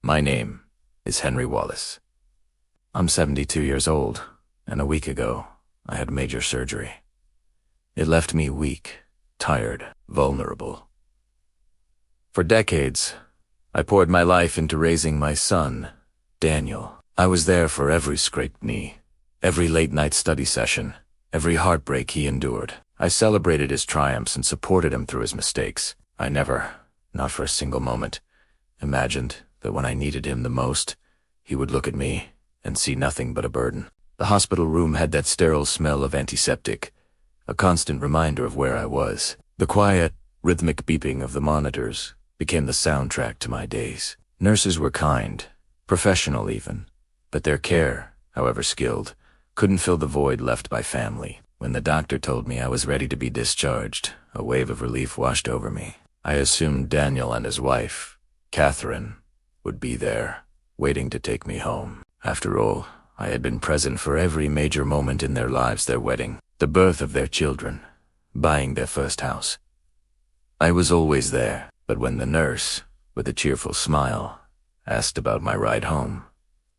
My name is Henry Wallace. I'm 72 years old, and a week ago, I had major surgery. It left me weak, tired, vulnerable. For decades, I poured my life into raising my son, Daniel. I was there for every scraped knee, every late-night study session, every heartbreak he endured. I celebrated his triumphs and supported him through his mistakes. I never, not for a single moment, imagined that when I needed him the most, he would look at me and see nothing but a burden. The hospital room had that sterile smell of antiseptic, a constant reminder of where I was. The quiet, rhythmic beeping of the monitors became the soundtrack to my days. Nurses were kind, professional even, but their care, however skilled, couldn't fill the void left by family. When the doctor told me I was ready to be discharged, a wave of relief washed over me. I assumed Daniel and his wife, Catherine, would be there, waiting to take me home. After all, I had been present for every major moment in their lives: their wedding, the birth of their children, buying their first house. I was always there, but when the nurse, with a cheerful smile, asked about my ride home,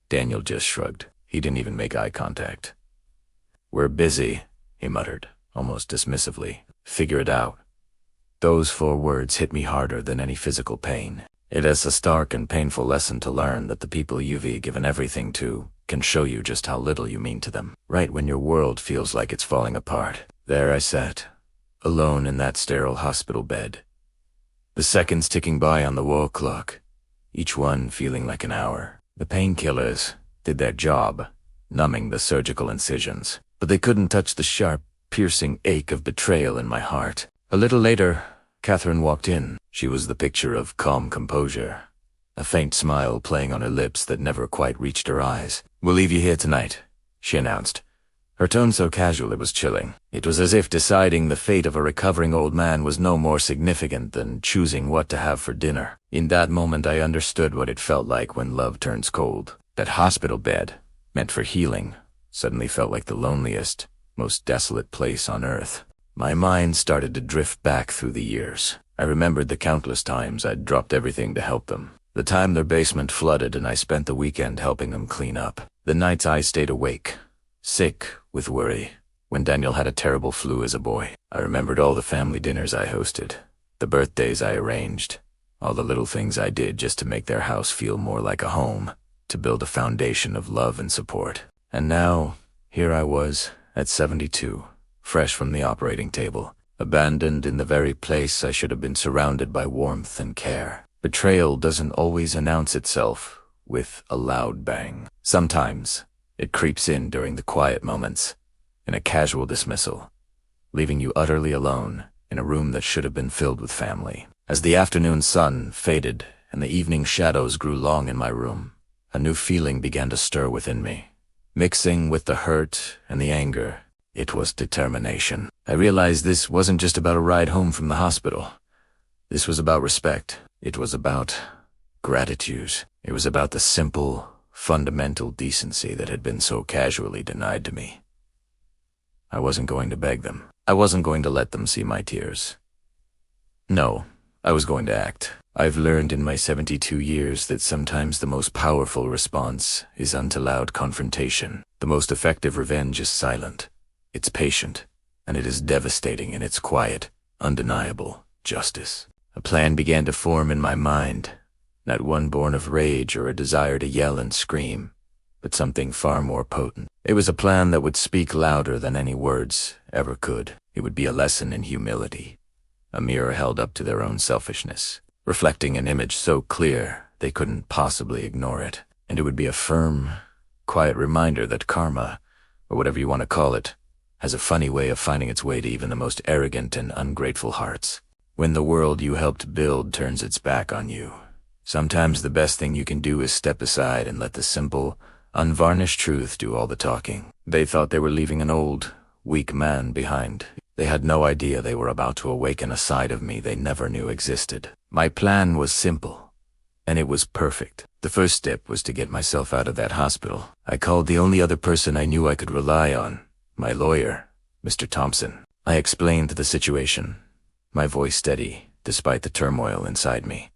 Daniel just shrugged. He didn't even make eye contact. "We're busy," he muttered, almost dismissively. "Figure it out." Those 4 words hit me harder than any physical pain. It is a stark and painful lesson to learn that the people you've given everything to can show you just how little you mean to them, right when your world feels like it's falling apart. There I sat, alone in that sterile hospital bed. The seconds ticking by on the wall clock, each one feeling like an hour. The painkillers did their job, numbing the surgical incisions, but they couldn't touch the sharp, piercing ache of betrayal in my heart. A little later, Catherine walked in. She was the picture of calm composure, a faint smile playing on her lips that never quite reached her eyes. "We'll leave you here tonight," she announced, her tone so casual it was chilling. It was as if deciding the fate of a recovering old man was no more significant than choosing what to have for dinner. In that moment I understood what it felt like when love turns cold. That hospital bed, meant for healing, suddenly felt like the loneliest, most desolate place on earth. My mind started to drift back through the years. I remembered the countless times I'd dropped everything to help them. The time their basement flooded and I spent the weekend helping them clean up. The nights I stayed awake, sick with worry, when Daniel had a terrible flu as a boy. I remembered all the family dinners I hosted, the birthdays I arranged, all the little things I did just to make their house feel more like a home, to build a foundation of love and support. And now, here I was, at 72, fresh from the operating table, abandoned in the very place I should have been surrounded by warmth and care. Betrayal doesn't always announce itself with a loud bang. Sometimes it creeps in during the quiet moments, in a casual dismissal, leaving you utterly alone in a room that should have been filled with family. As the afternoon sun faded and the evening shadows grew long in my room, a new feeling began to stir within me. Mixing with the hurt and the anger, it was determination. I realized this wasn't just about a ride home from the hospital. This was about respect. It was about gratitude. It was about the simple, fundamental decency that had been so casually denied to me. I wasn't going to beg them. I wasn't going to let them see my tears. No, I was going to act. I've learned in my 72 years that sometimes the most powerful response is unto loud confrontation. The most effective revenge is silent. It's patient, and it is devastating in its quiet, undeniable justice. A plan began to form in my mind, not one born of rage or a desire to yell and scream, but something far more potent. It was a plan that would speak louder than any words ever could. It would be a lesson in humility, a mirror held up to their own selfishness, reflecting an image so clear they couldn't possibly ignore it. And it would be a firm, quiet reminder that karma, or whatever you want to call it, has a funny way of finding its way to even the most arrogant and ungrateful hearts. When the world you helped build turns its back on you, sometimes the best thing you can do is step aside and let the simple, unvarnished truth do all the talking. They thought they were leaving an old, weak man behind. They had no idea they were about to awaken a side of me they never knew existed. My plan was simple, and it was perfect. The first step was to get myself out of that hospital. I called the only other person I knew I could rely on, my lawyer, Mr. Thompson. I explained the situation, my voice steady despite the turmoil inside me.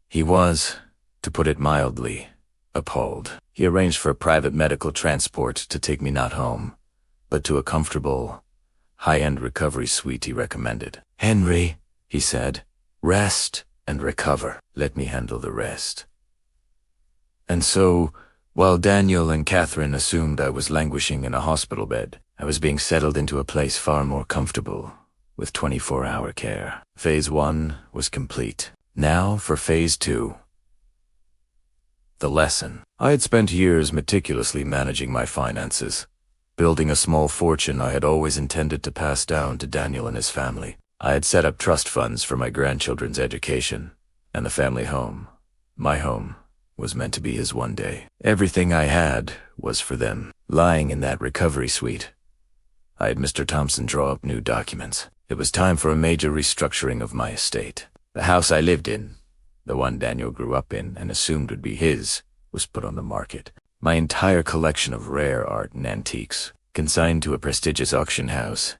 He was, to put it mildly, appalled. He arranged for private medical transport to take me not home, but to a comfortable, high-end recovery suite he recommended. "Henry," he said, "rest and recover. Let me handle the rest." And so, while Daniel and Catherine assumed I was languishing in a hospital bed, I was being settled into a place far more comfortable, with 24-hour care. Phase 1 was complete. Now for Phase 2. The lesson. I had spent years meticulously managing my finances, building a small fortune I had always intended to pass down to Daniel and his family. I had set up trust funds for my grandchildren's education, and the family home, my home, was meant to be his one day. Everything I had was for them. Lying in that recovery suite, I had Mr. Thompson draw up new documents. It was time for a major restructuring of my estate. The house I lived in, the one Daniel grew up in and assumed would be his, was put on the market. My entire collection of rare art and antiques, consigned to a prestigious auction house,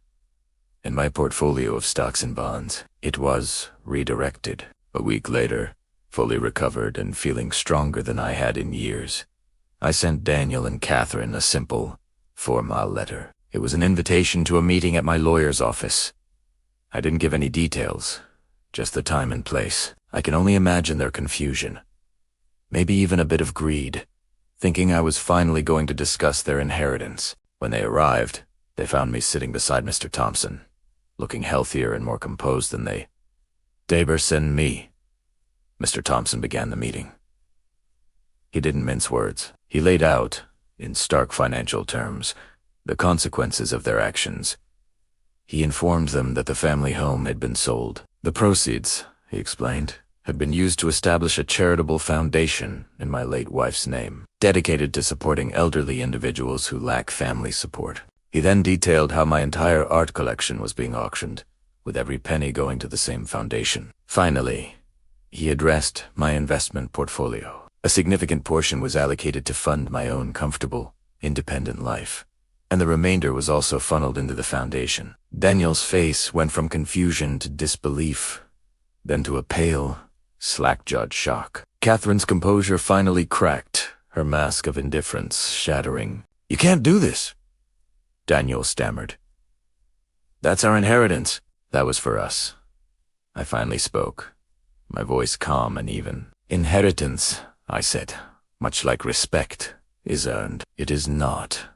and my portfolio of stocks and bonds. It was redirected. A week later, fully recovered and feeling stronger than I had in years, I sent Daniel and Catherine a simple, 4-mile letter. It was an invitation to a meeting at my lawyer's office. I didn't give any details, just the time and place. I can only imagine their confusion, maybe even a bit of greed, thinking I was finally going to discuss their inheritance. When they arrived, they found me sitting beside Mr. Thompson, looking healthier and more composed than they. "Dabers and me," Mr. Thompson began the meeting. He didn't mince words. He laid out, in stark financial terms, the consequences of their actions. He informed them that the family home had been sold. The proceeds, he explained, had been used to establish a charitable foundation in my late wife's name, dedicated to supporting elderly individuals who lack family support. He then detailed how my entire art collection was being auctioned, with every penny going to the same foundation. Finally, he addressed my investment portfolio. A significant portion was allocated to fund my own comfortable, independent life, and the remainder was also funneled into the foundation. Daniel's face went from confusion to disbelief, then to a pale, slack-jawed shock. Catherine's composure finally cracked, her mask of indifference shattering. "You can't do this," Daniel stammered. "That's our inheritance." "That was for us." I finally spoke, my voice calm and even. "Inheritance," I said, "much like respect, is earned. It is not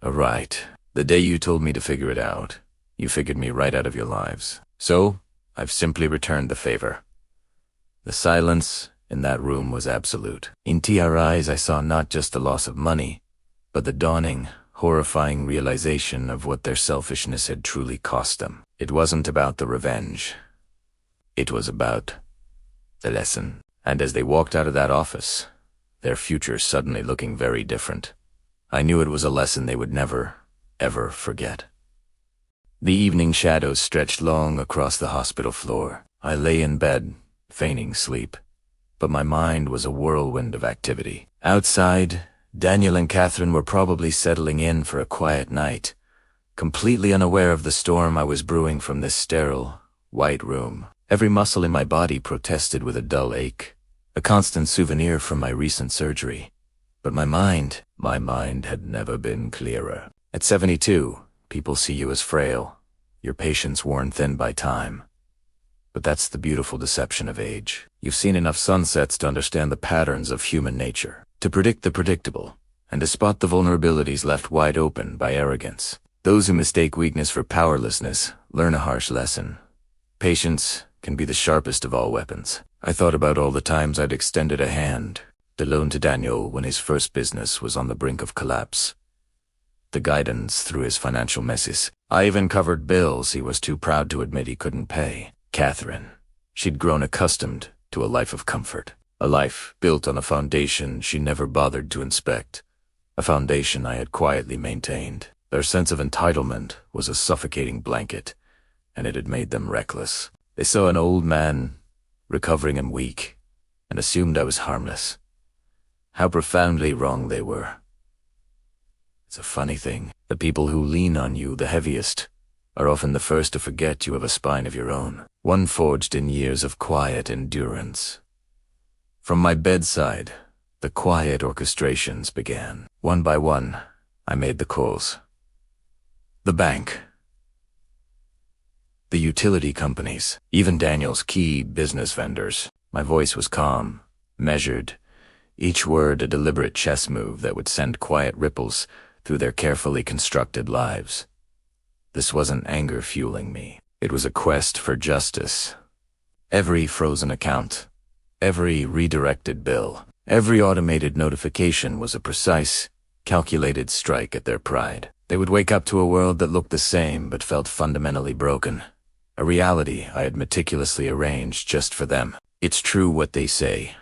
a right. The day you told me to figure it out, you figured me right out of your lives. So, I've simply returned the favor." The silence in that room was absolute. In TR's eyes, I saw not just the loss of money, but the dawning, horrifying realization of what their selfishness had truly cost them. It wasn't about the revenge. It was about the lesson. And as they walked out of that office, their future suddenly looking very different, I knew it was a lesson they would never, ever forget. The evening shadows stretched long across the hospital floor. I lay in bed, feigning sleep, but my mind was a whirlwind of activity. Outside, Daniel and Catherine were probably settling in for a quiet night, completely unaware of the storm I was brewing from this sterile, white room. Every muscle in my body protested with a dull ache, a constant souvenir from my recent surgery. But my mind had never been clearer. At 72, people see you as frail, your patience worn thin by time. But that's the beautiful deception of age. You've seen enough sunsets to understand the patterns of human nature, to predict the predictable, and to spot the vulnerabilities left wide open by arrogance. Those who mistake weakness for powerlessness learn a harsh lesson. Patience can be the sharpest of all weapons. I thought about all the times I'd extended a hand, the loan to Daniel when his first business was on the brink of collapse, the guidance through his financial messes. I even covered bills he was too proud to admit he couldn't pay. Catherine, she'd grown accustomed to a life of comfort, a life built on a foundation she never bothered to inspect, a foundation I had quietly maintained. Their sense of entitlement was a suffocating blanket, and it had made them reckless. They saw an old man, recovering and weak, and assumed I was harmless. How profoundly wrong they were. It's a funny thing. The people who lean on you the heaviest are often the first to forget you have a spine of your own, one forged in years of quiet endurance. From my bedside, the quiet orchestrations began. One by one, I made the calls. The bank, the utility companies, even Daniel's key business vendors. My voice was calm, measured, each word a deliberate chess move that would send quiet ripples through their carefully constructed lives. This wasn't anger fueling me. It was a quest for justice. Every frozen account, every redirected bill, every automated notification was a precise, calculated strike at their pride. They would wake up to a world that looked the same but felt fundamentally broken. A reality I had meticulously arranged just for them. It's true what they say.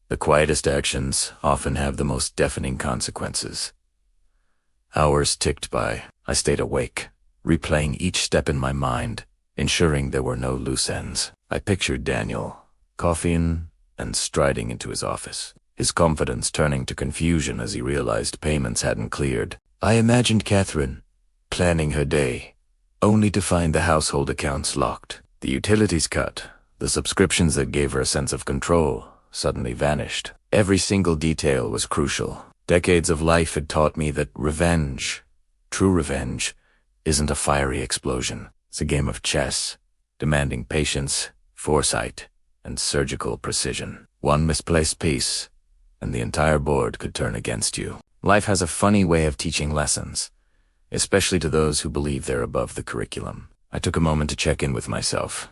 The quietest actions often have the most deafening consequences. Hours ticked by. I stayed awake, replaying each step in my mind, ensuring there were no loose ends. I pictured Daniel, coughing and striding into his office, his confidence turning to confusion as he realized payments hadn't cleared. I imagined Catherine, planning her day, only to find the household accounts locked. The utilities cut, the subscriptions that gave her a sense of control, suddenly vanished. Every single detail was crucial. Decades of life had taught me that revenge, true revenge, isn't a fiery explosion. It's a game of chess, demanding patience, foresight, and surgical precision. One misplaced piece, and the entire board could turn against you. Life has a funny way of teaching lessons, especially to those who believe they're above the curriculum. I took a moment to check in with myself.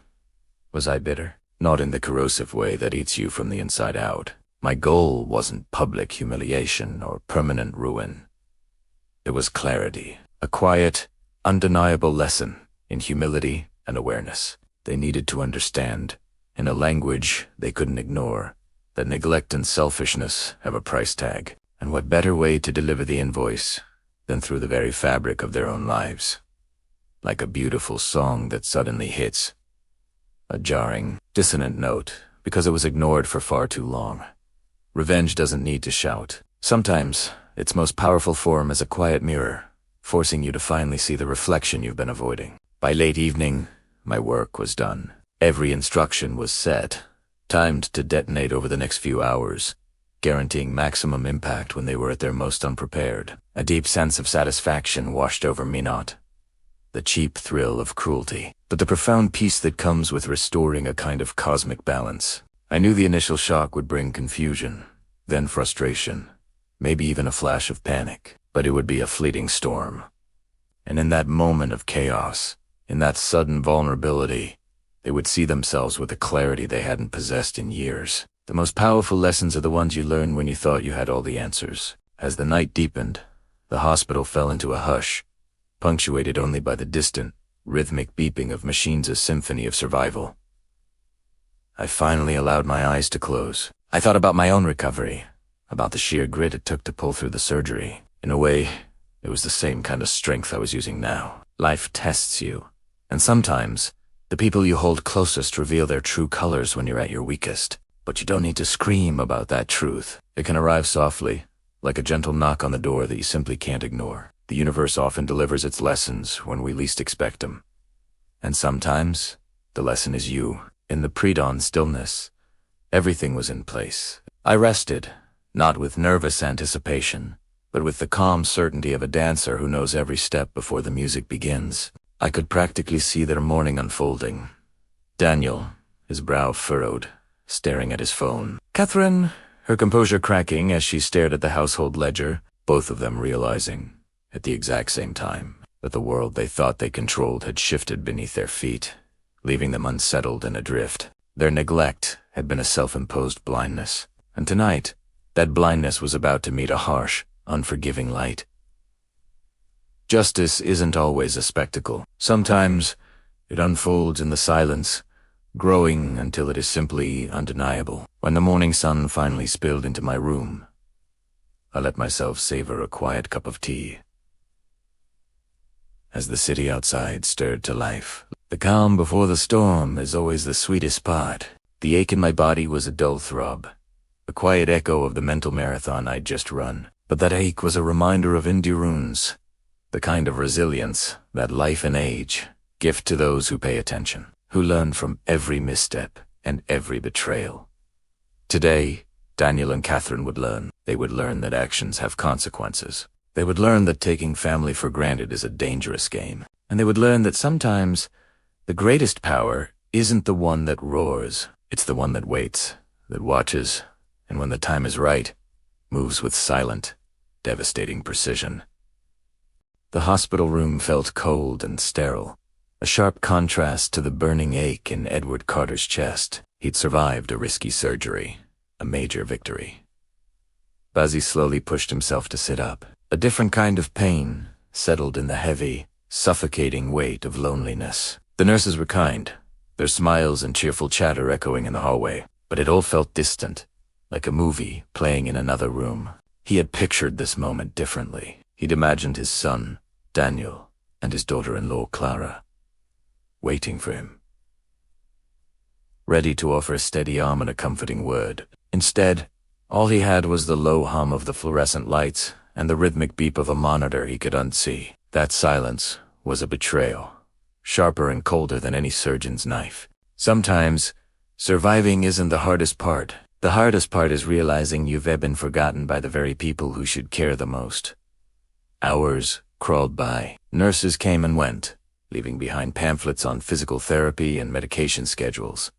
Was I bitter? Not in the corrosive way that eats you from the inside out. My goal wasn't public humiliation or permanent ruin. It was clarity, a quiet, undeniable lesson in humility and awareness. They needed to understand, in a language they couldn't ignore, that neglect and selfishness have a price tag. And what better way to deliver the invoice than through the very fabric of their own lives? Like a beautiful song that suddenly hits. A jarring, dissonant note because it was ignored for far too long. Revenge doesn't need to shout. Sometimes, its most powerful form is a quiet mirror, forcing you to finally see the reflection you've been avoiding. By late evening, my work was done. Every instruction was set, timed to detonate over the next few hours, guaranteeing maximum impact when they were at their most unprepared. A deep sense of satisfaction washed over me, not the cheap thrill of cruelty, but the profound peace that comes with restoring a kind of cosmic balance. I knew the initial shock would bring confusion, then frustration, maybe even a flash of panic, but it would be a fleeting storm. And in that moment of chaos, in that sudden vulnerability, they would see themselves with a clarity they hadn't possessed in years. The most powerful lessons are the ones you learn when you thought you had all the answers. As the night deepened, the hospital fell into a hush, punctuated only by the distant, rhythmic beeping of machines' symphony of survival. I finally allowed my eyes to close. I thought about my own recovery, about the sheer grit it took to pull through the surgery. In a way, it was the same kind of strength I was using now. Life tests you, and sometimes, the people you hold closest reveal their true colors when you're at your weakest. But you don't need to scream about that truth. It can arrive softly, like a gentle knock on the door that you simply can't ignore. The universe often delivers its lessons when we least expect them. And sometimes, the lesson is you. In the pre-dawn stillness, everything was in place. I rested, not with nervous anticipation, but with the calm certainty of a dancer who knows every step before the music begins. I could practically see their morning unfolding. Daniel, his brow furrowed, staring at his phone. Catherine, her composure cracking as she stared at the household ledger, both of them realizing, at the exact same time, that the world they thought they controlled had shifted beneath their feet, leaving them unsettled and adrift. Their neglect had been a self-imposed blindness, and tonight, that blindness was about to meet a harsh, unforgiving light. Justice isn't always a spectacle. Sometimes, it unfolds in the silence, growing until it is simply undeniable. When the morning sun finally spilled into my room, I let myself savor a quiet cup of tea. As the city outside stirred to life, the calm before the storm is always the sweetest part. The ache in my body was a dull throb, a quiet echo of the mental marathon I'd just run. But that ache was a reminder of endurance, the kind of resilience that life and age gift to those who pay attention, who learn from every misstep and every betrayal. Today, Daniel and Catherine would learn. They would learn that actions have consequences. They would learn that taking family for granted is a dangerous game. And they would learn that sometimes the greatest power isn't the one that roars. It's the one that waits, that watches, and when the time is right, moves with silent, devastating precision. The hospital room felt cold and sterile, a sharp contrast to the burning ache in Edward Carter's chest. He'd survived a risky surgery, a major victory. Buzzy slowly pushed himself to sit up. A different kind of pain settled in the heavy, suffocating weight of loneliness. The nurses were kind, their smiles and cheerful chatter echoing in the hallway, but it all felt distant, like a movie playing in another room. He had pictured this moment differently. He'd imagined his son, Daniel, and his daughter-in-law, Clara, waiting for him, ready to offer a steady arm and a comforting word. Instead, all he had was the low hum of the fluorescent lights and the rhythmic beep of a monitor he could unsee. That silence was a betrayal, sharper and colder than any surgeon's knife. Sometimes, surviving isn't the hardest part. The hardest part is realizing you've been forgotten by the very people who should care the most. Hours crawled by. Nurses came and went, leaving behind pamphlets on physical therapy and medication schedules.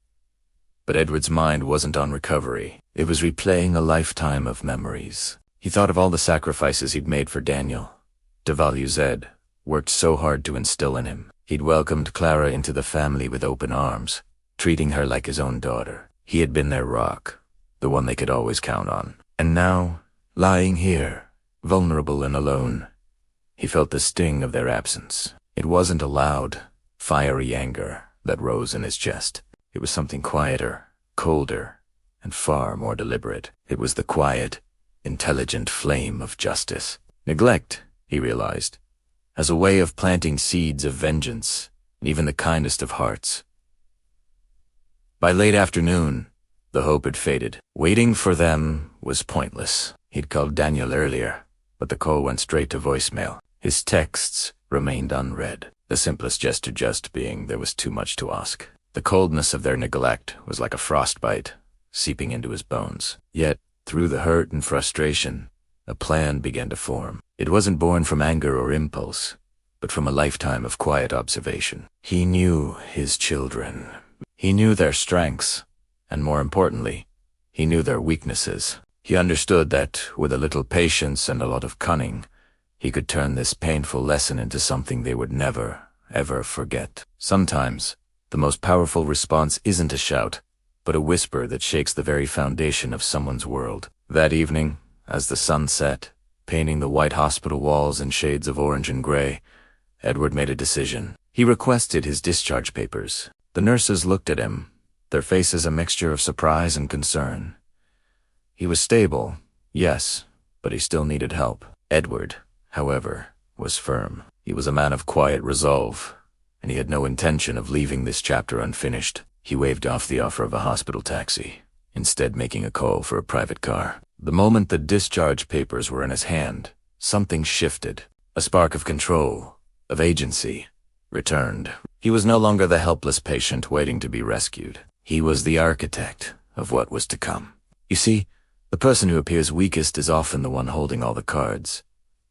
But Edward's mind wasn't on recovery. It was replaying a lifetime of memories. He thought of all the sacrifices he'd made for Daniel. DeValue's Zed worked so hard to instill in him. He'd welcomed Clara into the family with open arms, treating her like his own daughter. He had been their rock, the one they could always count on. And now, lying here, vulnerable and alone, he felt the sting of their absence. It wasn't a loud, fiery anger that rose in his chest. It was something quieter, colder, and far more deliberate. It was the quiet, intelligent flame of justice. Neglect, he realized, as a way of planting seeds of vengeance in even the kindest of hearts. By late afternoon, the hope had faded. Waiting for them was pointless. He'd called Daniel earlier, but the call went straight to voicemail. His texts remained unread, the simplest gesture just being there was too much to ask. The coldness of their neglect was like a frostbite, seeping into his bones. Yet, through the hurt and frustration, a plan began to form. It wasn't born from anger or impulse, but from a lifetime of quiet observation. He knew his children. He knew their strengths, and more importantly, he knew their weaknesses. He understood that, with a little patience and a lot of cunning, he could turn this painful lesson into something they would never, ever forget. Sometimes, the most powerful response isn't a shout, but a whisper that shakes the very foundation of someone's world. That evening, as the sun set, painting the white hospital walls in shades of orange and gray, Edward made a decision. He requested his discharge papers. The nurses looked at him, their faces a mixture of surprise and concern. He was stable, yes, but he still needed help. Edward, however, was firm. He was a man of quiet resolve, and he had no intention of leaving this chapter unfinished. He waved off the offer of a hospital taxi, instead making a call for a private car. The moment the discharge papers were in his hand, something shifted. A spark of control, of agency, returned. He was no longer the helpless patient waiting to be rescued. He was the architect of what was to come. You see, the person who appears weakest is often the one holding all the cards,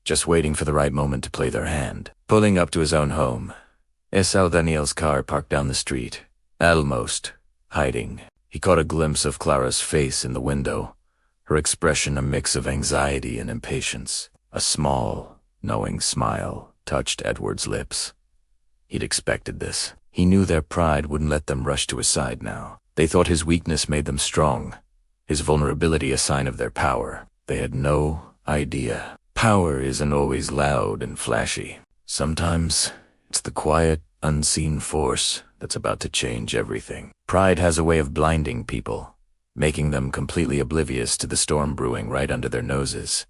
just waiting for the right moment to play their hand. Pulling up to his own home, he saw Daniel's car parked down the street, almost hiding. He caught a glimpse of Clara's face in the window, her expression a mix of anxiety and impatience. A small, knowing smile touched Edward's lips. He'd expected this. He knew their pride wouldn't let them rush to his side now. They thought his weakness made them strong, his vulnerability a sign of their power. They had no idea. Power isn't always loud and flashy. Sometimes it's the quiet, unseen force that's about to change everything. Pride has a way of blinding people, making them completely oblivious to the storm brewing right under their noses.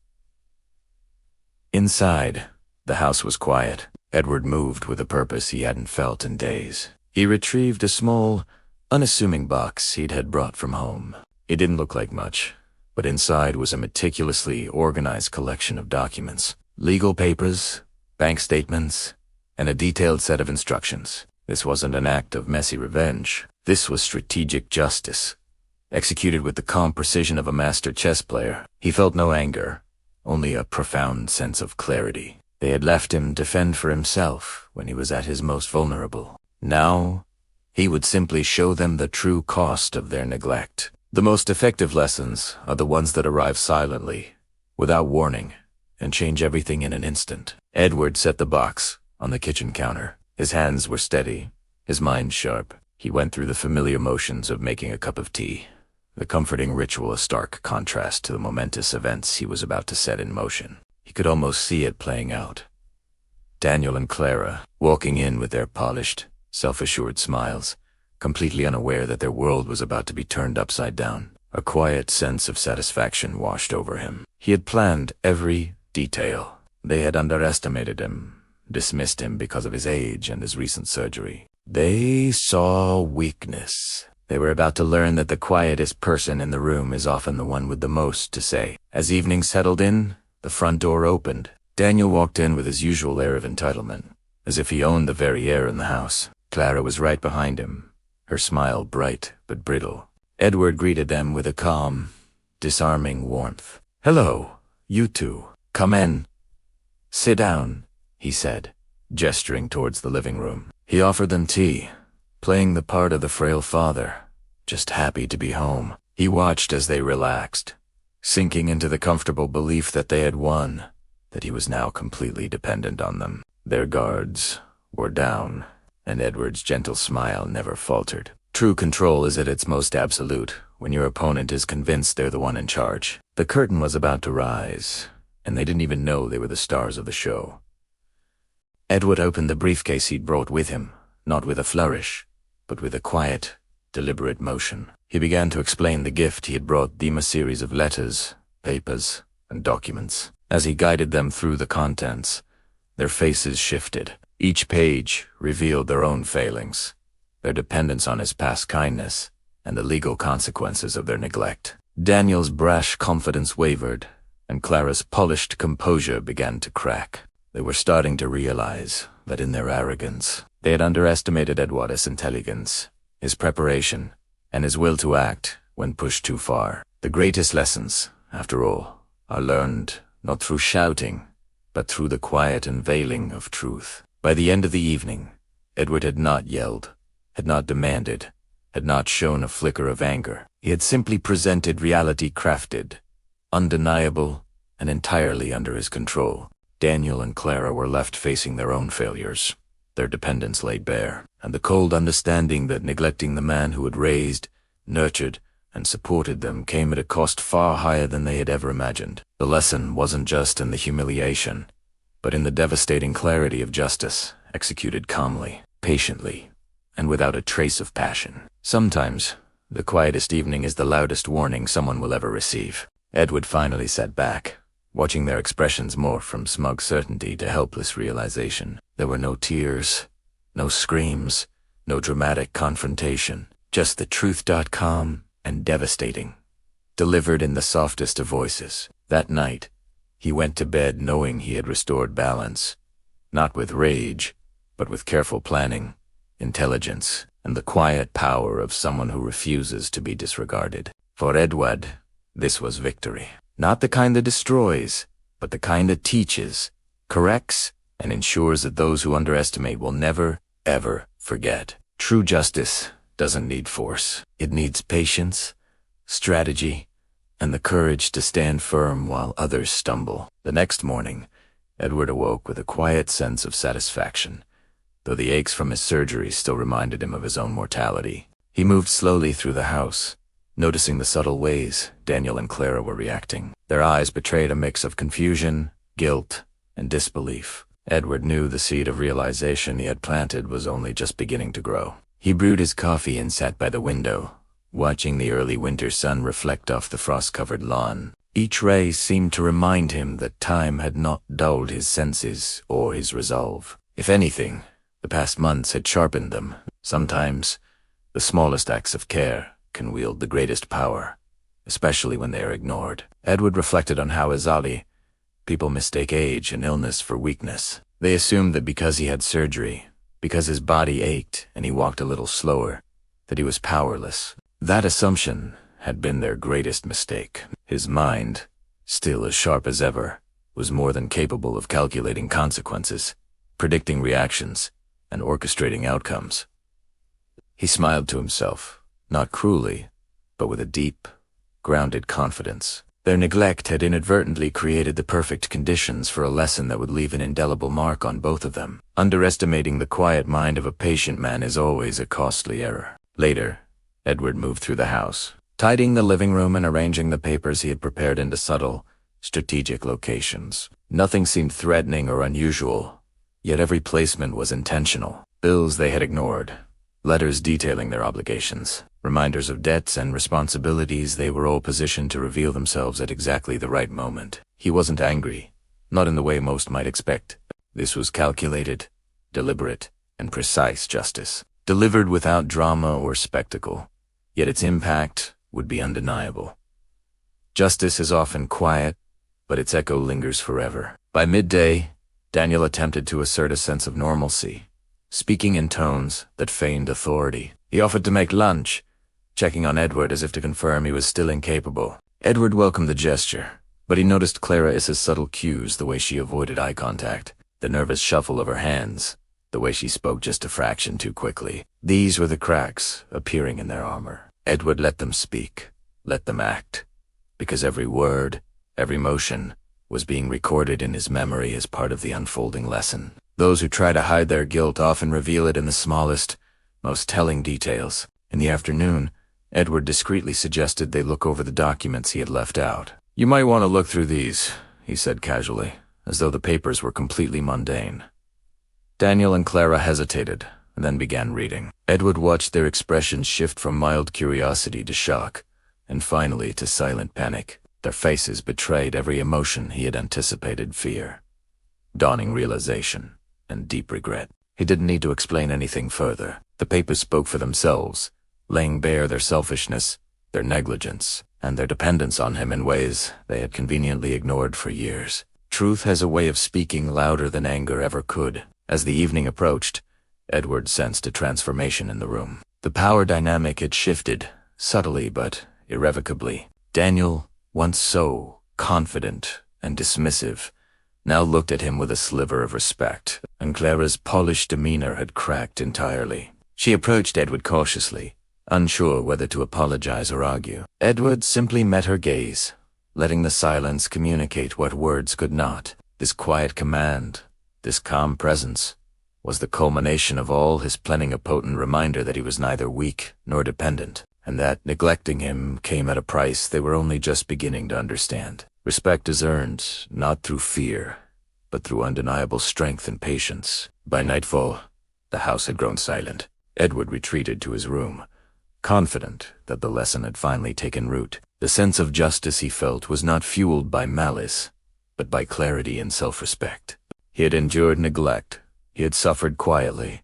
Inside, the house was quiet. Edward moved with a purpose he hadn't felt in days. He retrieved a small, unassuming box he'd had brought from home. It didn't look like much, but inside was a meticulously organized collection of documents, legal papers, bank statements, and a detailed set of instructions. This wasn't an act of messy revenge. This was strategic justice, executed with the calm precision of a master chess player. He felt no anger, only a profound sense of clarity. They had left him to fend for himself when he was at his most vulnerable. Now, he would simply show them the true cost of their neglect. The most effective lessons are the ones that arrive silently, without warning, and change everything in an instant. Edward set the box on the kitchen counter. His hands were steady, his mind sharp. He went through the familiar motions of making a cup of tea, the comforting ritual a stark contrast to the momentous events he was about to set in motion. He could almost see it playing out. Daniel and Clara, walking in with their polished, self-assured smiles, completely unaware that their world was about to be turned upside down. A quiet sense of satisfaction washed over him. He had planned every detail. They had underestimated him, dismissed him because of his age and his recent surgery. They saw weakness. They were about to learn that the quietest person in the room is often the one with the most to say. As evening settled in, the front door opened. Daniel walked in with his usual air of entitlement, as if he owned the very air in the house. Clara was right behind him, her smile bright but brittle. Edward greeted them with a calm, disarming warmth. "Hello, you two. Come in. Sit down," he said, gesturing towards the living room. He offered them tea, playing the part of the frail father, just happy to be home. He watched as they relaxed, sinking into the comfortable belief that they had won, that he was now completely dependent on them. Their guards were down, and Edward's gentle smile never faltered. True control is at its most absolute when your opponent is convinced they're the one in charge. The curtain was about to rise, and they didn't even know they were the stars of the show. Edward opened the briefcase he'd brought with him, not with a flourish, but with a quiet, deliberate motion. He began to explain the gift he had brought them, a series of letters, papers, and documents. As he guided them through the contents, their faces shifted. Each page revealed their own failings, their dependence on his past kindness, and the legal consequences of their neglect. Daniel's brash confidence wavered, and Clara's polished composure began to crack. They were starting to realize that in their arrogance, they had underestimated Edward's intelligence, his preparation, and his will to act when pushed too far. The greatest lessons, after all, are learned not through shouting, but through the quiet unveiling of truth. By the end of the evening, Edward had not yelled, had not demanded, had not shown a flicker of anger. He had simply presented reality crafted, undeniable, and entirely under his control. Daniel and Clara were left facing their own failures, their dependence laid bare, and the cold understanding that neglecting the man who had raised, nurtured, and supported them came at a cost far higher than they had ever imagined. The lesson wasn't just in the humiliation, but in the devastating clarity of justice, executed calmly, patiently, and without a trace of passion. Sometimes, the quietest evening is the loudest warning someone will ever receive. Edward finally sat back, watching their expressions morph from smug certainty to helpless realization. There were no tears, no screams, no dramatic confrontation, just the truth. Calm and devastating, delivered in the softest of voices. That night, he went to bed knowing he had restored balance, not with rage, but with careful planning, intelligence, and the quiet power of someone who refuses to be disregarded. For Edward, this was victory. Not the kind that destroys, but the kind that teaches, corrects, and ensures that those who underestimate will never, ever forget. True justice doesn't need force. It needs patience, strategy, and the courage to stand firm while others stumble. The next morning, Edward awoke with a quiet sense of satisfaction, though the aches from his surgery still reminded him of his own mortality. He moved slowly through the house, noticing the subtle ways Daniel and Clara were reacting. Their eyes betrayed a mix of confusion, guilt, and disbelief. Edward knew the seed of realization he had planted was only just beginning to grow. He brewed his coffee and sat by the window, watching the early winter sun reflect off the frost-covered lawn. Each ray seemed to remind him that time had not dulled his senses or his resolve. If anything, the past months had sharpened them. Sometimes, the smallest acts of care can wield the greatest power, especially when they are ignored. Edward reflected on how Azali, people mistake age and illness for weakness. They assumed that because he had surgery, because his body ached and he walked a little slower, that he was powerless. That assumption had been their greatest mistake. His mind, still as sharp as ever, was more than capable of calculating consequences, predicting reactions, and orchestrating outcomes. He smiled to himself, not cruelly, but with a deep, grounded confidence. Their neglect had inadvertently created the perfect conditions for a lesson that would leave an indelible mark on both of them. Underestimating the quiet mind of a patient man is always a costly error. Later, Edward moved through the house, tidying the living room and arranging the papers he had prepared into subtle, strategic locations. Nothing seemed threatening or unusual, yet every placement was intentional. Bills they had ignored, letters detailing their obligations, reminders of debts and responsibilities, they were all positioned to reveal themselves at exactly the right moment. He wasn't angry, not in the way most might expect. This was calculated, deliberate, and precise justice, delivered without drama or spectacle, yet its impact would be undeniable. Justice is often quiet, but its echo lingers forever. By midday, Daniel attempted to assert a sense of normalcy, speaking in tones that feigned authority. He offered to make lunch, checking on Edward as if to confirm he was still incapable. Edward welcomed the gesture, but he noticed Clara's subtle cues, the way she avoided eye contact, the nervous shuffle of her hands, the way she spoke just a fraction too quickly. These were the cracks appearing in their armor. Edward let them speak, let them act, because every word, every motion, was being recorded in his memory as part of the unfolding lesson. Those who try to hide their guilt often reveal it in the smallest, most telling details. In the afternoon, Edward discreetly suggested they look over the documents he had left out. "You might want to look through these," he said casually, as though the papers were completely mundane. Daniel and Clara hesitated, and then began reading. Edward watched their expressions shift from mild curiosity to shock, and finally to silent panic. Their faces betrayed every emotion he had anticipated: fear, dawning realization, and deep regret. He didn't need to explain anything further. The papers spoke for themselves, laying bare their selfishness, their negligence, and their dependence on him in ways they had conveniently ignored for years. Truth has a way of speaking louder than anger ever could. As the evening approached, Edward sensed a transformation in the room. The power dynamic had shifted, subtly but irrevocably. Daniel, once so confident and dismissive, now looked at him with a sliver of respect, and Clara's polished demeanor had cracked entirely. She approached Edward cautiously, unsure whether to apologize or argue. Edward simply met her gaze, letting the silence communicate what words could not. This quiet command, this calm presence, was the culmination of all his planning, a potent reminder that he was neither weak nor dependent, and that neglecting him came at a price they were only just beginning to understand. Respect is earned, not through fear, but through undeniable strength and patience. By nightfall, the house had grown silent. Edward retreated to his room, confident that the lesson had finally taken root. The sense of justice he felt was not fueled by malice, but by clarity and self-respect. He had endured neglect, he had suffered quietly,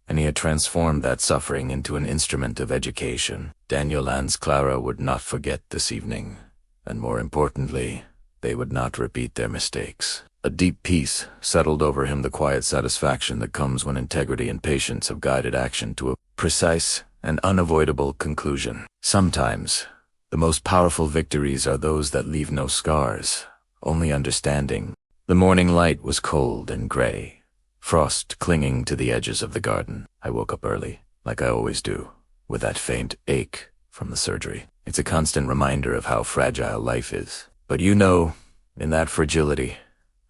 and he had transformed that suffering into an instrument of education. Daniel and Clara would not forget this evening, and more importantly, they would not repeat their mistakes. A deep peace settled over him, the quiet satisfaction that comes when integrity and patience have guided action to a precise and unavoidable conclusion. Sometimes, the most powerful victories are those that leave no scars, only understanding. The morning light was cold and gray, frost clinging to the edges of the garden. I woke up early, like I always do, with that faint ache from the surgery. It's a constant reminder of how fragile life is. But you know, in that fragility,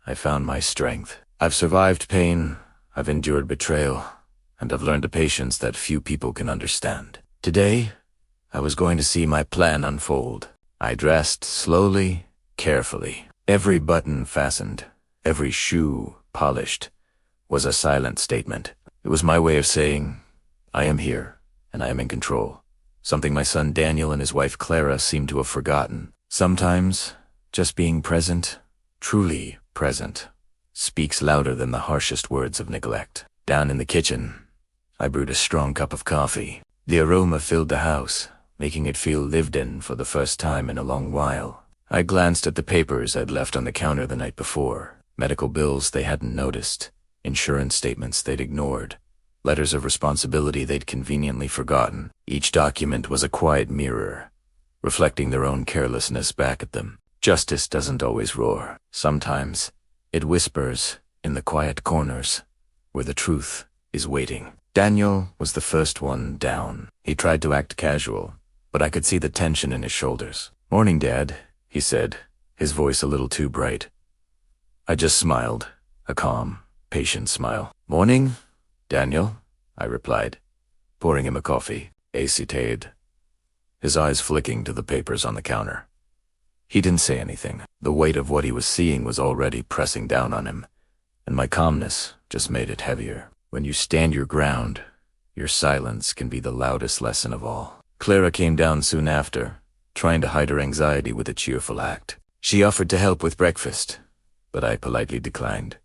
I found my strength. I've survived pain, I've endured betrayal, and I've learned a patience that few people can understand. Today, I was going to see my plan unfold. I dressed slowly, carefully. Every button fastened, every shoe polished, was a silent statement. It was my way of saying, I am here, and I am in control. Something my son Daniel and his wife Clara seemed to have forgotten. Sometimes, just being present, truly present, speaks louder than the harshest words of neglect. Down in the kitchen, I brewed a strong cup of coffee. The aroma filled the house, making it feel lived in for the first time in a long while. I glanced at the papers I'd left on the counter the night before. Medical bills they hadn't noticed, insurance statements they'd ignored, letters of responsibility they'd conveniently forgotten. Each document was a quiet mirror, reflecting their own carelessness back at them. Justice doesn't always roar. Sometimes it whispers in the quiet corners where the truth is waiting. Daniel was the first one down. He tried to act casual, but I could see the tension in his shoulders. "Morning, Dad," he said, his voice a little too bright. I just smiled, a calm, patient smile. "Morning, Daniel," I replied, pouring him a coffee. Acetaid, his eyes flicking to the papers on the counter. He didn't say anything. The weight of what he was seeing was already pressing down on him, and my calmness just made it heavier. When you stand your ground, your silence can be the loudest lesson of all. Clara came down soon after, trying to hide her anxiety with a cheerful act. She offered to help with breakfast, but I politely declined.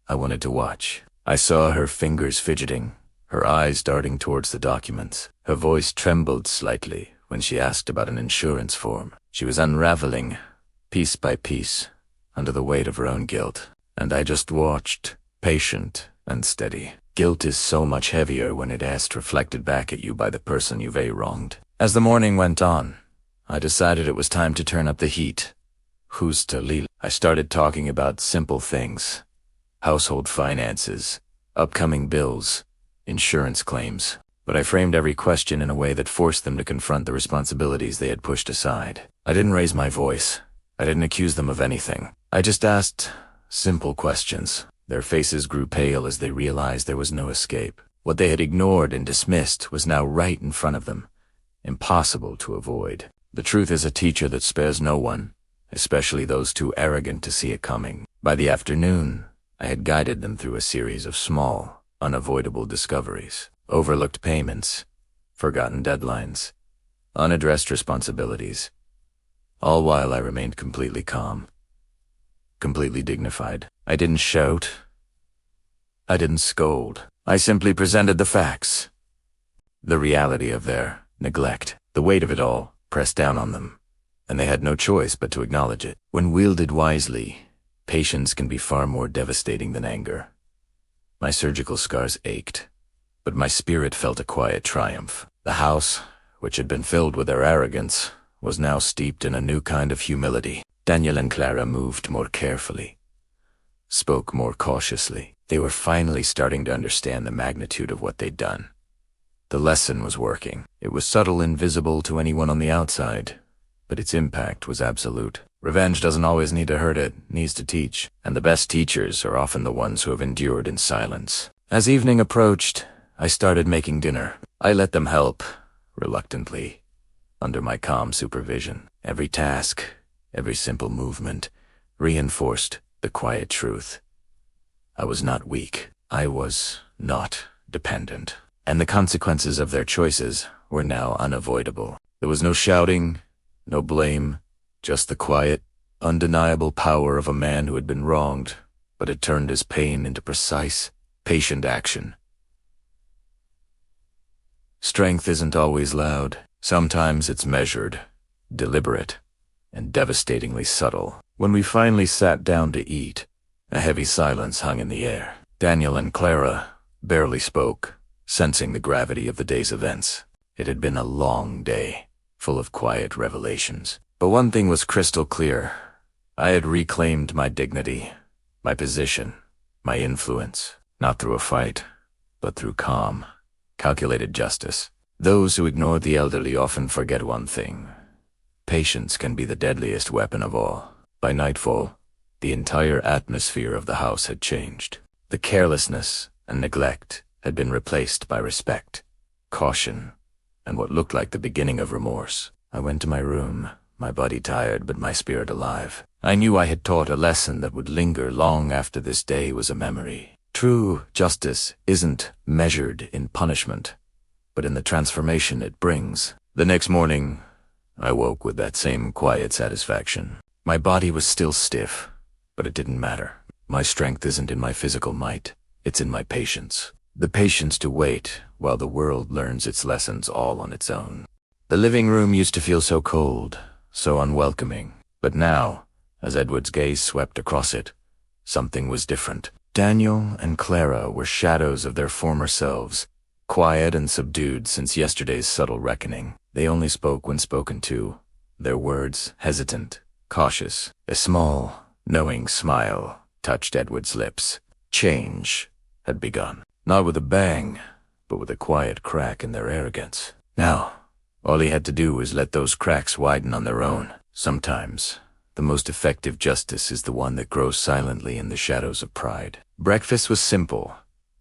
I wanted to watch. I saw her fingers fidgeting, her eyes darting towards the documents. Her voice trembled slightly when she asked about an insurance form. She was unraveling, piece by piece, under the weight of her own guilt, and I just watched, patient and steady. Guilt is so much heavier when it asks reflected back at you by the person you've wronged. As the morning went on, I decided it was time to turn up the heat. Who's to lead? I started talking about simple things. Household finances, upcoming bills, insurance claims. But I framed every question in a way that forced them to confront the responsibilities they had pushed aside. I didn't raise my voice. I didn't accuse them of anything. I just asked simple questions. Their faces grew pale as they realized there was no escape. What they had ignored and dismissed was now right in front of them, impossible to avoid. The truth is a teacher that spares no one, especially those too arrogant to see it coming. By the afternoon, I had guided them through a series of small, unavoidable discoveries. Overlooked payments, forgotten deadlines, unaddressed responsibilities, all while I remained completely calm, completely dignified. I didn't shout. I didn't scold. I simply presented the facts. The reality of their neglect, the weight of it all, pressed down on them, and they had no choice but to acknowledge it. When wielded wisely, patience can be far more devastating than anger. My surgical scars ached, but my spirit felt a quiet triumph. The house, which had been filled with their arrogance, was now steeped in a new kind of humility. Daniel and Clara moved more carefully, spoke more cautiously. They were finally starting to understand the magnitude of what they'd done. The lesson was working. It was subtle and visible to anyone on the outside, but its impact was absolute. Revenge doesn't always need to hurt, it needs to teach, and the best teachers are often the ones who have endured in silence. As evening approached, I started making dinner. I let them help, reluctantly, under my calm supervision. Every task, every simple movement, reinforced the quiet truth. I was not weak. I was not dependent. And the consequences of their choices were now unavoidable. There was no shouting, no blame, just the quiet, undeniable power of a man who had been wronged, but had turned his pain into precise, patient action. Strength isn't always loud. Sometimes it's measured, deliberate, and devastatingly subtle. When we finally sat down to eat, a heavy silence hung in the air. Daniel and Clara barely spoke, sensing the gravity of the day's events. It had been a long day, full of quiet revelations. But one thing was crystal clear. I had reclaimed my dignity, my position, my influence, not through a fight, but through calm, calculated justice. Those who ignore the elderly often forget one thing. Patience can be the deadliest weapon of all. By nightfall, the entire atmosphere of the house had changed. The carelessness and neglect had been replaced by respect, caution, and what looked like the beginning of remorse. I went to my room, my body tired but my spirit alive. I knew I had taught a lesson that would linger long after this day was a memory. True justice isn't measured in punishment, but in the transformation it brings. The next morning, I woke with that same quiet satisfaction. My body was still stiff, but it didn't matter. My strength isn't in my physical might, it's in my patience. The patience to wait while the world learns its lessons all on its own. The living room used to feel so cold, so unwelcoming, but now, as Edward's gaze swept across it, something was different. Daniel and Clara were shadows of their former selves, quiet and subdued since yesterday's subtle reckoning. They only spoke when spoken to, their words hesitant, cautious. A small, knowing smile touched Edward's lips. Change had begun, not with a bang, but with a quiet crack in their arrogance. Now, all he had to do was let those cracks widen on their own. Sometimes, the most effective justice is the one that grows silently in the shadows of pride. Breakfast was simple,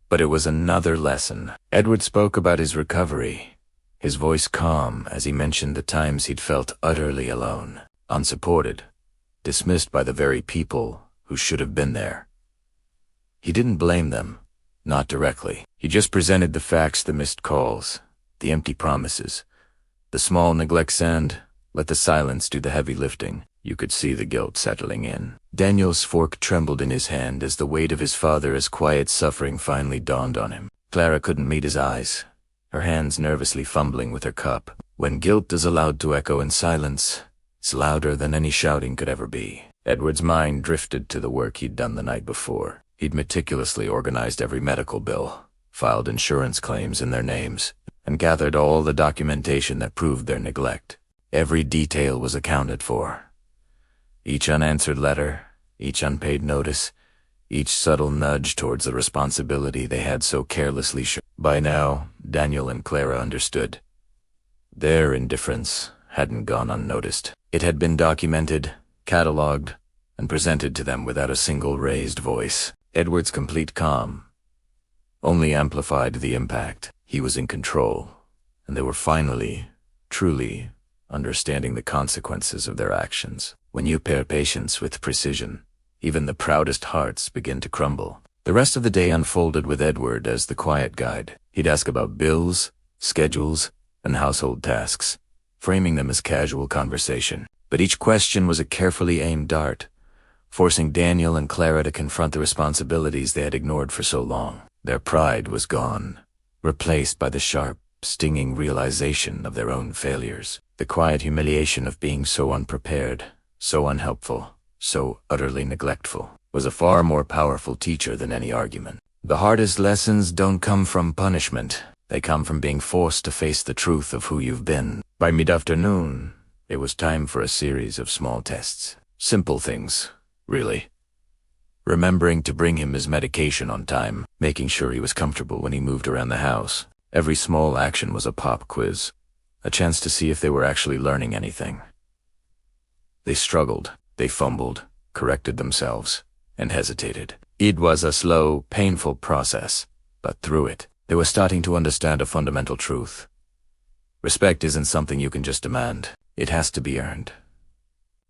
but it was another lesson. Edward spoke about his recovery, his voice calm as he mentioned the times he'd felt utterly alone, unsupported, dismissed by the very people who should have been there. He didn't blame them, not directly. He just presented the facts, the missed calls, the empty promises, the small neglects, and let the silence do the heavy lifting. You could see the guilt settling in. Daniel's fork trembled in his hand as the weight of his father's quiet suffering finally dawned on him. Clara couldn't meet his eyes, her hands nervously fumbling with her cup. When guilt is allowed to echo in silence, it's louder than any shouting could ever be. Edward's mind drifted to the work he'd done the night before. He'd meticulously organized every medical bill, filed insurance claims in their names, and gathered all the documentation that proved their neglect. Every detail was accounted for. Each unanswered letter, each unpaid notice, each subtle nudge towards the responsibility they had so carelessly shown. By now, Daniel and Clara understood. Their indifference hadn't gone unnoticed. It had been documented, catalogued, and presented to them without a single raised voice. Edward's complete calm only amplified the impact. He was in control, and they were finally, truly, understanding the consequences of their actions. When you pair patience with precision, even the proudest hearts begin to crumble. The rest of the day unfolded with Edward as the quiet guide. He'd ask about bills, schedules, and household tasks, framing them as casual conversation. But each question was a carefully aimed dart, forcing Daniel and Clara to confront the responsibilities they had ignored for so long. Their pride was gone, replaced by the sharp, stinging realization of their own failures. The quiet humiliation of being so unprepared, so unhelpful, so utterly neglectful, was a far more powerful teacher than any argument. The hardest lessons don't come from punishment. They come from being forced to face the truth of who you've been. By mid-afternoon, it was time for a series of small tests. Simple things, really. Remembering to bring him his medication on time, making sure he was comfortable when he moved around the house. Every small action was a pop quiz, a chance to see if they were actually learning anything. They struggled, they fumbled, corrected themselves, and hesitated. It was a slow, painful process, but through it, they were starting to understand a fundamental truth. Respect isn't something you can just demand. It has to be earned.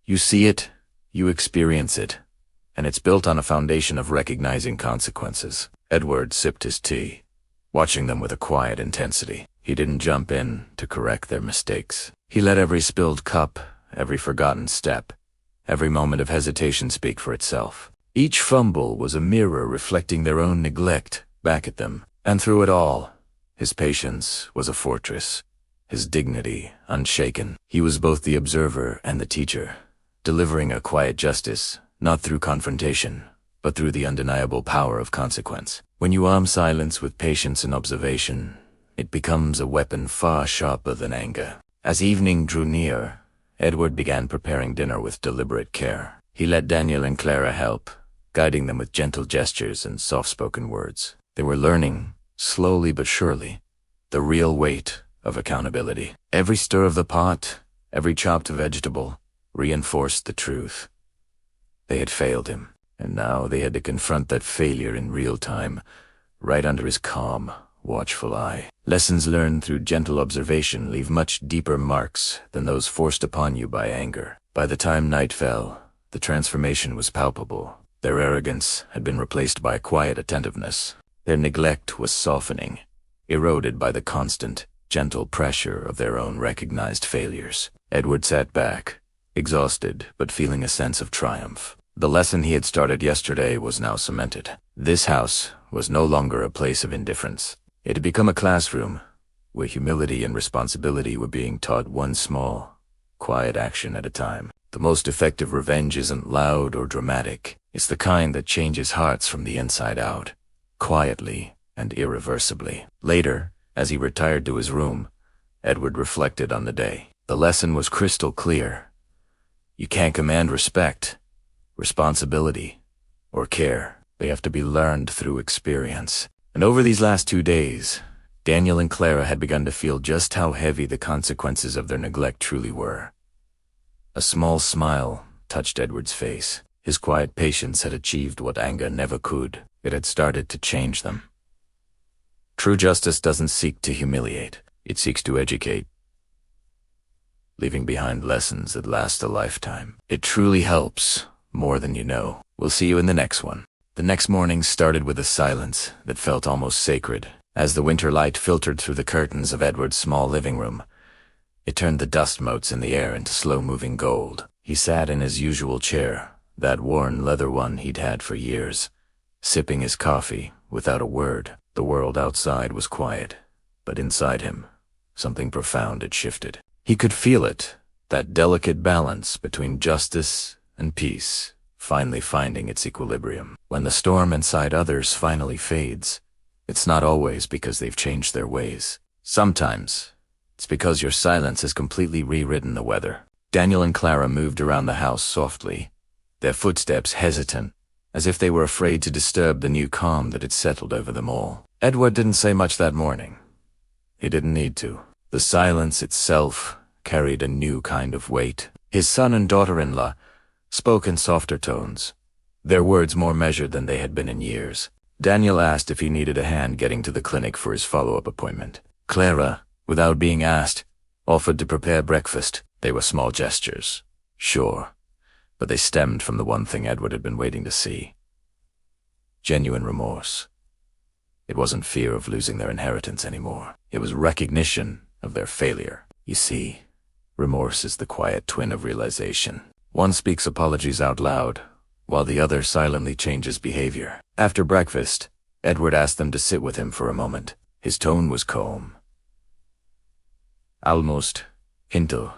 You see it, you experience it, and it's built on a foundation of recognizing consequences. Edward sipped his tea, watching them with a quiet intensity. He didn't jump in to correct their mistakes. He let every spilled cup, every forgotten step, every moment of hesitation speak for itself. Each fumble was a mirror reflecting their own neglect back at them. And through it all, his patience was a fortress, his dignity unshaken. He was both the observer and the teacher, delivering a quiet justice, not through confrontation, but through the undeniable power of consequence. When you arm silence with patience and observation, it becomes a weapon far sharper than anger. As evening drew near, Edward began preparing dinner with deliberate care. He let Daniel and Clara help, guiding them with gentle gestures and soft-spoken words. They were learning, slowly but surely, the real weight of accountability. Every stir of the pot, every chopped vegetable, reinforced the truth. They had failed him, and now they had to confront that failure in real time, right under his calm, watchful eye. Lessons learned through gentle observation leave much deeper marks than those forced upon you by anger. By the time night fell, the transformation was palpable. Their arrogance had been replaced by a quiet attentiveness. Their neglect was softening, eroded by the constant, gentle pressure of their own recognized failures. Edward sat back, exhausted but feeling a sense of triumph. The lesson he had started yesterday was now cemented. This house was no longer a place of indifference. It had become a classroom, where humility and responsibility were being taught one small, quiet action at a time. The most effective revenge isn't loud or dramatic. It's the kind that changes hearts from the inside out, quietly and irreversibly. Later, As he retired to his room, Edward reflected on the day. The lesson was crystal clear. You can't command respect, responsibility, or care. They have to be learned through experience. And over these last 2 days, Daniel and Clara had begun to feel just how heavy the consequences of their neglect truly were. A small smile touched Edward's face. His quiet patience had achieved what anger never could. It had started to change them. True justice doesn't seek to humiliate. It seeks to educate, leaving behind lessons that last a lifetime. It truly helps, more than you know. We'll see you in the next one. The next morning started with a silence that felt almost sacred. As the winter light filtered through the curtains of Edward's small living room, it turned the dust motes in the air into slow-moving gold. He sat in his usual chair, that worn leather one he'd had for years, sipping his coffee without a word. The world outside was quiet, but inside him, something profound had shifted. He could feel it, that delicate balance between justice and peace, finally finding its equilibrium. When the storm inside others finally fades, it's not always because they've changed their ways. Sometimes, it's because your silence has completely rewritten the weather. Daniel and Clara moved around the house softly, their footsteps hesitant, as if they were afraid to disturb the new calm that had settled over them all. Edward didn't say much that morning. He didn't need to. The silence itself carried a new kind of weight. His son and daughter-in-law spoke in softer tones, their words more measured than they had been in years. Daniel asked if he needed a hand getting to the clinic for his follow-up appointment. Clara, without being asked, offered to prepare breakfast. They were small gestures, sure, but they stemmed from the one thing Edward had been waiting to see. Genuine remorse. It wasn't fear of losing their inheritance anymore. It was recognition of their failure. You see, remorse is the quiet twin of realization. One speaks apologies out loud, while the other silently changes behavior. After breakfast, Edward asked them to sit with him for a moment. His tone was calm, almost gentle,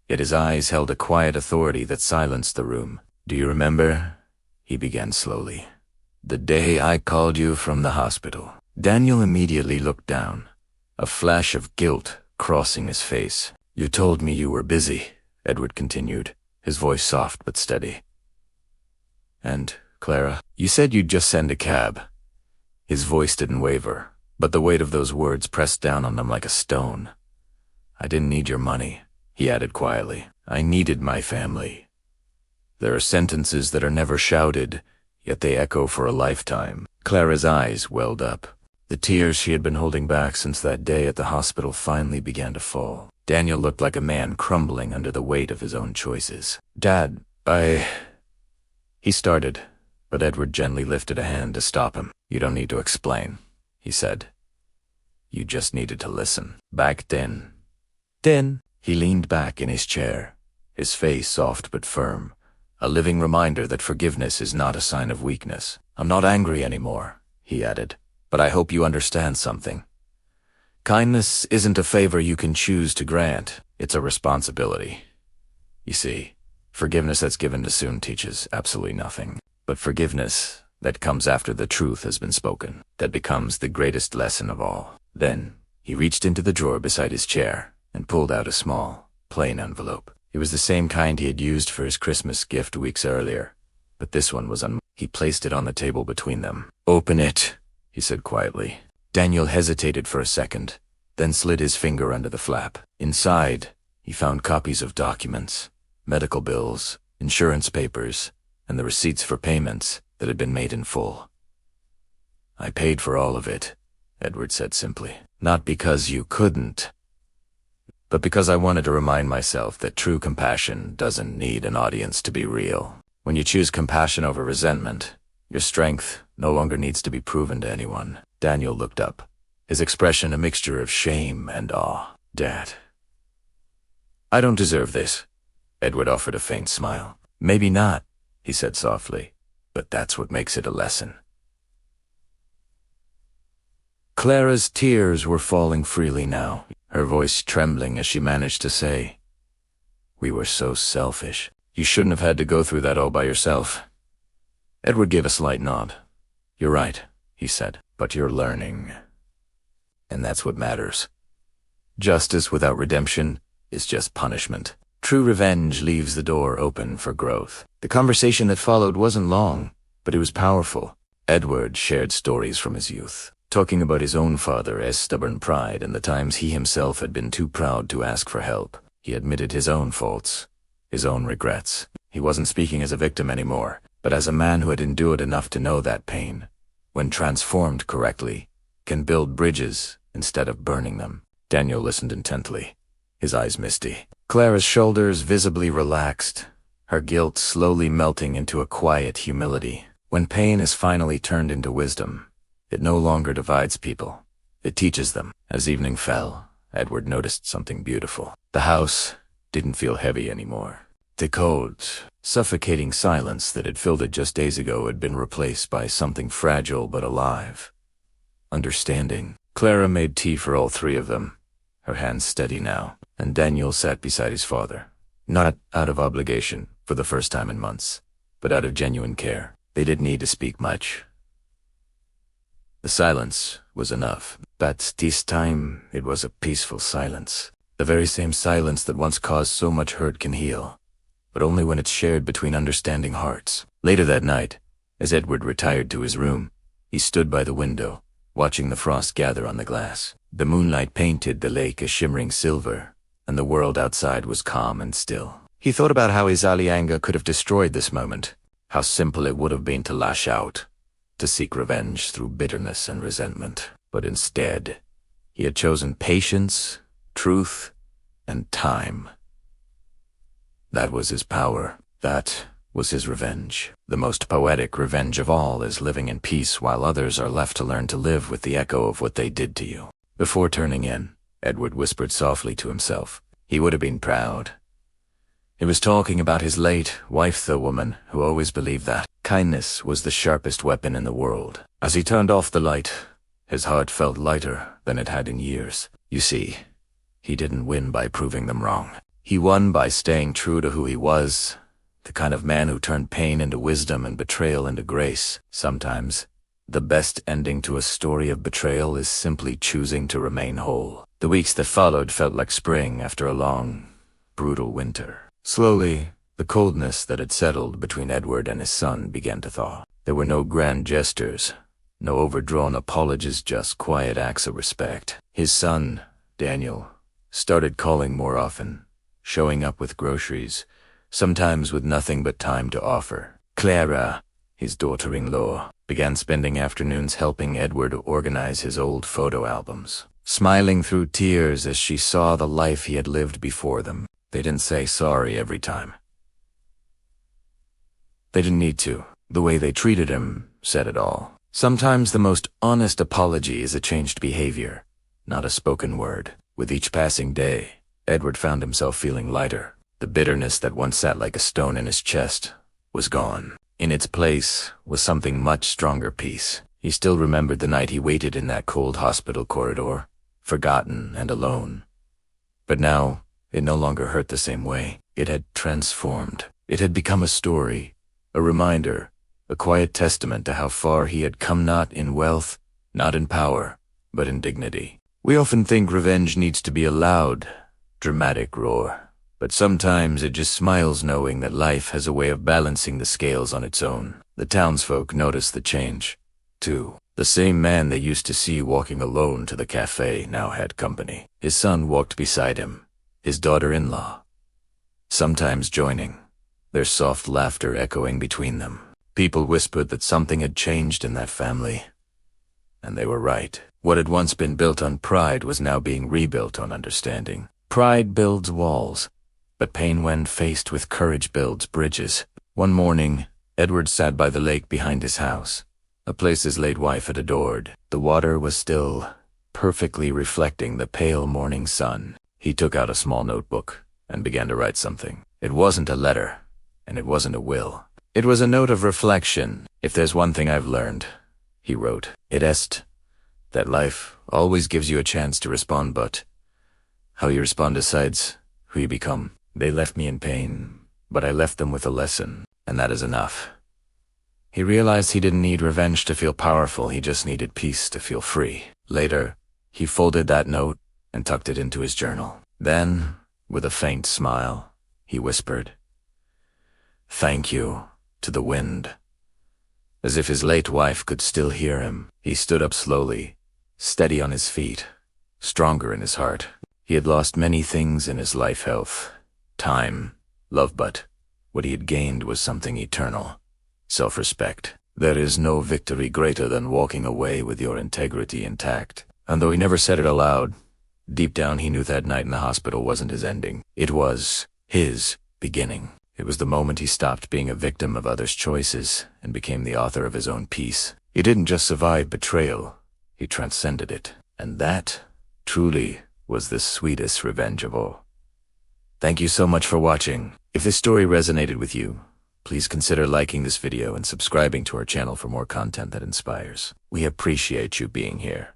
yet his eyes held a quiet authority that silenced the room. "Do you remember?" he began slowly. "The day I called you from the hospital." Daniel immediately looked down, a flash of guilt crossing his face. "You told me you were busy," Edward continued, his voice soft but steady. "And, Clara, you said you'd just send a cab." His voice didn't waver, but the weight of those words pressed down on them like a stone. "I didn't need your money," he added quietly. "I needed my family." There are sentences that are never shouted, yet they echo for a lifetime. Clara's eyes welled up. The tears she had been holding back since that day at the hospital finally began to fall. Daniel looked like a man crumbling under the weight of his own choices. "Dad, He started, but Edward gently lifted a hand to stop him. "You don't need to explain," he said. "You just needed to listen." Back then, he leaned back in his chair, his face soft but firm, a living reminder that forgiveness is not a sign of weakness. "I'm not angry anymore," he added, "but I hope you understand something. Kindness isn't a favor you can choose to grant. It's a responsibility. You see, forgiveness that's given too soon teaches absolutely nothing. But forgiveness that comes after the truth has been spoken, that becomes the greatest lesson of all." Then, he reached into the drawer beside his chair and pulled out a small, plain envelope. It was the same kind he had used for his Christmas gift weeks earlier, but this one was He placed it on the table between them. "Open it," he said quietly. Daniel hesitated for a second, then slid his finger under the flap. Inside, he found copies of documents, medical bills, insurance papers, and the receipts for payments that had been made in full. "I paid for all of it," Edward said simply. "Not because you couldn't, but because I wanted to remind myself that true compassion doesn't need an audience to be real. When you choose compassion over resentment, your strength no longer needs to be proven to anyone." Daniel looked up, his expression a mixture of shame and awe. "Dad, I don't deserve this." Edward offered a faint smile. "Maybe not," he said softly, "but that's what makes it a lesson." Clara's tears were falling freely now, her voice trembling as she managed to say, "We were so selfish. You shouldn't have had to go through that all by yourself." Edward gave a slight nod. "You're right," he said, "but you're learning." and that's what matters. Justice without redemption is just punishment. True revenge leaves the door open for growth. The conversation that followed wasn't long, but it was powerful. Edward shared stories from his youth, talking about his own father as stubborn pride and the times he himself had been too proud to ask for help. He admitted his own faults, his own regrets. He wasn't speaking as a victim anymore, but as a man who had endured enough to know that pain, when transformed correctly, can build bridges instead of burning them. Daniel listened intently, his eyes misty. Clara's shoulders visibly relaxed, her guilt slowly melting into a quiet humility. When pain is finally turned into wisdom, it no longer divides people. It teaches them. As evening fell, Edward noticed something beautiful. The house didn't feel heavy anymore. The cold, suffocating silence that had filled it just days ago had been replaced by something fragile but alive. Understanding. Clara made tea for all three of them, her hands steady now, and Daniel sat beside his father. Not out of obligation, for the first time in months, but out of genuine care. They didn't need to speak much. The silence was enough, but this time it was a peaceful silence. The very same silence that once caused so much hurt can heal, but only when it's shared between understanding hearts. Later that night, as Edward retired to his room, he stood by the window, watching the frost gather on the glass. The moonlight painted the lake a shimmering silver, and the world outside was calm and still. He thought about how his anger could have destroyed this moment, how simple it would have been to lash out, to seek revenge through bitterness and resentment. But instead, he had chosen patience, truth, and time. That was his power. That was his revenge. The most poetic revenge of all is living in peace while others are left to learn to live with the echo of what they did to you. Before turning in, Edward whispered softly to himself. He would have been proud. He was talking about his late wife, the woman who always believed that kindness was the sharpest weapon in the world. As he turned off the light, his heart felt lighter than it had in years. You see, he didn't win by proving them wrong. He won by staying true to who he was, the kind of man who turned pain into wisdom and betrayal into grace. Sometimes, the best ending to a story of betrayal is simply choosing to remain whole. The weeks that followed felt like spring after a long, brutal winter. Slowly, the coldness that had settled between Edward and his son began to thaw. There were no grand gestures, no overdrawn apologies, just quiet acts of respect. His son, Daniel, started calling more often, showing up with groceries, sometimes with nothing but time to offer. Clara, his daughter-in-law, began spending afternoons helping Edward organize his old photo albums, smiling through tears as she saw the life he had lived before them. They didn't say sorry every time. They didn't need to. The way they treated him said it all. Sometimes the most honest apology is a changed behavior, not a spoken word. With each passing day, Edward found himself feeling lighter. The bitterness that once sat like a stone in his chest was gone. In its place was something much stronger: peace. He still remembered the night he waited in that cold hospital corridor, forgotten and alone. But now, it no longer hurt the same way. It had transformed. It had become a story, a reminder, a quiet testament to how far he had come, not in wealth, not in power, but in dignity. We often think revenge needs to be a loud, dramatic roar, but sometimes it just smiles knowing that life has a way of balancing the scales on its own. The townsfolk noticed the change, too. The same man they used to see walking alone to the cafe now had company. His son walked beside him, his daughter-in-law, sometimes joining, their soft laughter echoing between them. People whispered that something had changed in that family, and they were right. What had once been built on pride was now being rebuilt on understanding. Pride builds walls, but pain when faced with courage builds bridges. One morning, Edward sat by the lake behind his house, a place his late wife had adored. The water was still, perfectly reflecting the pale morning sun. He took out a small notebook and began to write something. It wasn't a letter, and it wasn't a will. It was a note of reflection. If there's one thing I've learned, he wrote, it is that life always gives you a chance to respond, but how you respond decides who you become. They left me in pain, but I left them with a lesson, and that is enough. He realized he didn't need revenge to feel powerful, he just needed peace to feel free. Later, He folded that note and tucked it into his journal. Then, with a faint smile, he whispered, "Thank you," to the wind. As if his late wife could still hear him, he stood up slowly, steady on his feet, stronger in his heart. He had lost many things in his life: health, time, love, but what he had gained was something eternal: self-respect. There is no victory greater than walking away with your integrity intact. And though he never said it aloud, deep down he knew that night in the hospital wasn't his ending. It was his beginning. It was the moment he stopped being a victim of others' choices and became the author of his own peace. He didn't just survive betrayal, he transcended it. And that, truly, was the sweetest revenge of all. Thank you so much for watching. If this story resonated with you, please consider liking this video and subscribing to our channel for more content that inspires. We appreciate you being here.